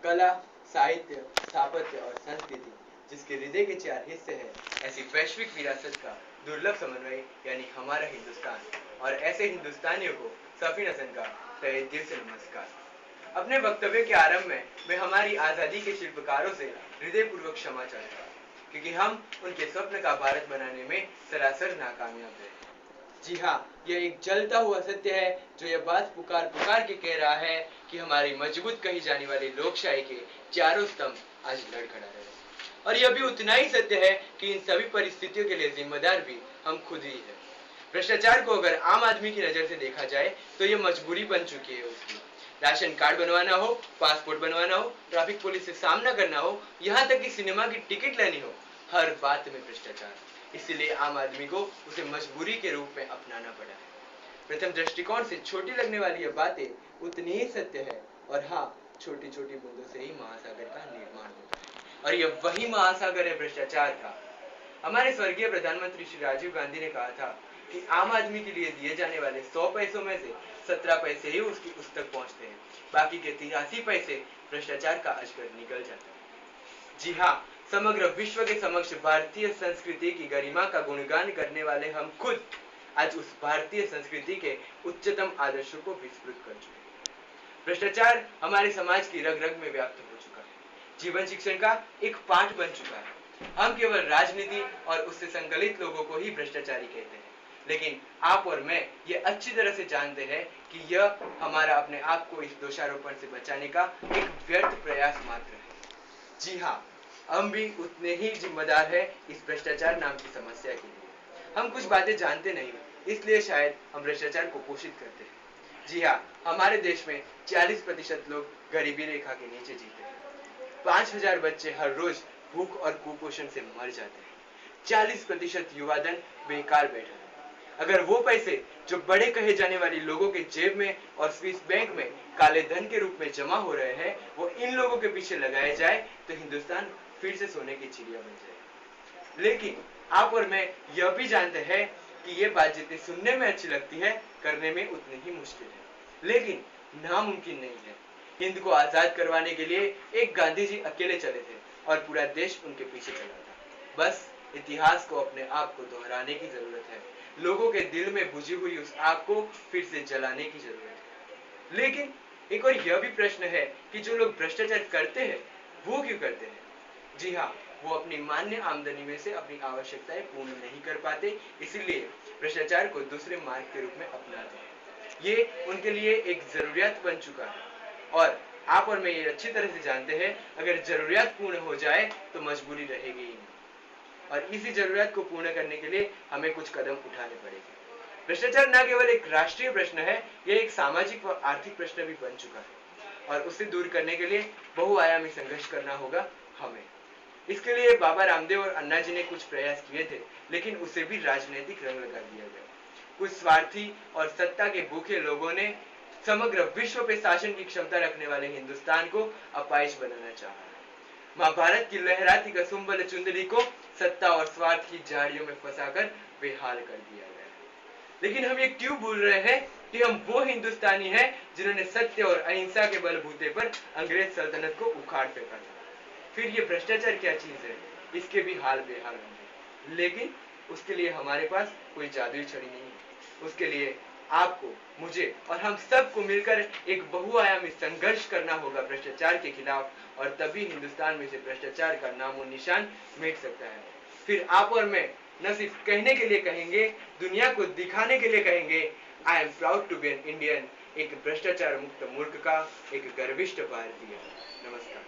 कला, साहित्य, स्थापत्य और संस्कृति जिसके हृदय के चार हिस्से हैं, ऐसी वैश्विक विरासत का दुर्लभ समन्वय यानी हमारा हिंदुस्तान। और ऐसे हिंदुस्तानियों को सफीन हसन का तहे दिल से नमस्कार। अपने वक्तव्य के आरंभ में मैं हमारी आज़ादी के शिल्पकारों से हृदयपूर्वक क्षमा चाहता हूँ, क्योंकि हम उनके स्वप्न का भारत बनाने में सरासर नाकामयाब रहे। जी हाँ, यह एक जलता हुआ सत्य है जो यह बात पुकार पुकार के कह रहा है कि हमारी मजबूत कही जाने वाली लोकशाही के चारों स्तंभ आज लड़खड़ा रहे हैं। और यह भी उतना ही सत्य है कि इन सभी परिस्थितियों के लिए जिम्मेदार भी हम खुद ही हैं। भ्रष्टाचार को अगर आम आदमी की नजर से देखा जाए तो यह मजबूरी बन चुकी है उसकी। राशन कार्ड बनवाना हो, पासपोर्ट बनवाना हो, ट्रैफिक पुलिस से सामना करना हो, यहाँ तक कि सिनेमा की टिकट लेनी हो, हर बात में भ्रष्टाचार। इसीलिए आम आदमी को उसे मजबूरी के रूप में अपनाना पड़ा है। प्रथम दृष्टिकोण से छोटी लगने वाली यह बातें उतनी ही सत्य है। और हाँ, छोटी छोटी बूंदों से ही महासागर का निर्माण होता है, और यह वही महासागर है भ्रष्टाचार का। हमारे स्वर्गीय प्रधानमंत्री श्री राजीव गांधी ने कहा था कि आम आदमी के लिए दिए जाने वाले 100 पैसों में से 17 पैसे ही उसकी उस तक पहुंचते हैं, बाकी के 83 पैसे भ्रष्टाचार का अजगर निकल जाता है। जी हाँ, समग्र विश्व के समक्ष भारतीय संस्कृति की गरिमा का गुणगान करने वाले हम खुद आज उस भारतीय संस्कृति के उच्चतम आदर्शों को विस्मृत कर चुके हैं। भ्रष्टाचार हमारे समाज की रग रग में व्याप्त हो चुका है, जीवन शिक्षण का एक पाठ बन चुका है। हम केवल राजनीति और उससे संकलित लोगों को ही भ्रष्टाचारी कहते हैं, लेकिन आप और मैं ये अच्छी तरह से जानते हैं कि यह हमारा अपने आप को इस दोषारोपण से बचाने का एक व्यर्थ प्रयास मात्र है। जी हाँ, हम भी उतने ही जिम्मेदार हैं इस भ्रष्टाचार नाम की समस्या के लिए। हम कुछ बातें जानते नहीं, इसलिए शायद हम भ्रष्टाचार को पोषित करते हैं। जी हाँ, हमारे देश में 40% लोग गरीबी रेखा के नीचे जीते हैं। 5000 बच्चे हर रोज भूख और कुपोषण से मर जाते हैं। 40% युवा धन बेकार बैठा है। अगर वो पैसे जो बड़े कहे जाने वाली लोगों के जेब में और स्विस बैंक में काले धन के रूप में जमा हो रहे हैं, वो इन लोगों के पीछे लगाए जाए तो हिंदुस्तान फिर से सोने की चिड़िया बन जाए। लेकिन आप और मैं यह भी जानते हैं कि ये बात जितनी सुनने में अच्छी लगती है, करने में उतनी ही मुश्किल है, लेकिन नामुमकिन नहीं है। हिंद को आजाद करवाने के लिए एक गांधी जी अकेले चले थे और पूरा देश उनके पीछे चला था। बस इतिहास को अपने आप को दोहराने की जरूरत है, लोगों के दिल में बुझी हुई उस आग को फिर से जलाने की जरूरत है। लेकिन एक और यह भी प्रश्न है कि जो लोग भ्रष्टाचार करते हैं वो क्यों करते हैं? जी हाँ, वो अपनी मान्य आमदनी में से अपनी आवश्यकताएं पूर्ण नहीं कर पाते, इसीलिए भ्रष्टाचार को दूसरे मार्ग के रूप में अपनाते हैं। ये उनके लिए एक जरूरियात बन चुका है, और आप और मैं ये अच्छी तरह से जानते हैं, अगर जरूरियात पूर्ण हो जाए तो मजबूरी रहेगी ही नहीं, और इसी जरूरत को पूर्ण करने के लिए हमें कुछ कदम उठाने पड़ेंगे। भ्रष्टाचार न केवल एक राष्ट्रीय प्रश्न है, यह एक सामाजिक व आर्थिक प्रश्न भी बन चुका है, और उसे दूर करने के लिए बहुआयामी संघर्ष करना होगा हमें। इसके लिए बाबा रामदेव और अन्ना जी ने कुछ प्रयास किए थे, लेकिन उसे भी राजनीतिक रंग लगा दिया गया। कुछ स्वार्थी और सत्ता के भूखे लोगों ने समग्र विश्व पे शासन की क्षमता रखने वाले हिंदुस्तान को अपाहिज बनाना चाहा। महाभारत की लहराती कसुंबल चुंदड़ी को सत्ता और स्वार्थ की झाड़ियों में फंसाकर बेहाल कर दिया गया। लेकिन हम ये क्यों भूल रहे हैं कि हम वो हिंदुस्तानी हैं जिन्होंने सत्य और अहिंसा के बलबूते पर अंग्रेज सल्तनत को उखाड़ फेंका था। फिर ये भ्रष्टाचार क्या चीज है, इसके भी हाल बेहाल होंगे, लेकिन उसके लिए हमारे पास कोई जादुई छड़ी नहीं है। उसके लिए आपको, मुझे और हम सबको मिलकर एक बहुआयामी संघर्ष करना होगा भ्रष्टाचार के खिलाफ, और तभी हिंदुस्तान में से भ्रष्टाचार का नामो निशान मिट सकता है। फिर आप और मैं न सिर्फ कहने के लिए कहेंगे, दुनिया को दिखाने के लिए कहेंगे, I am proud to be an Indian, एक भ्रष्टाचार मुक्त मुल्क का एक गर्विष्ठ भारतीय। नमस्कार।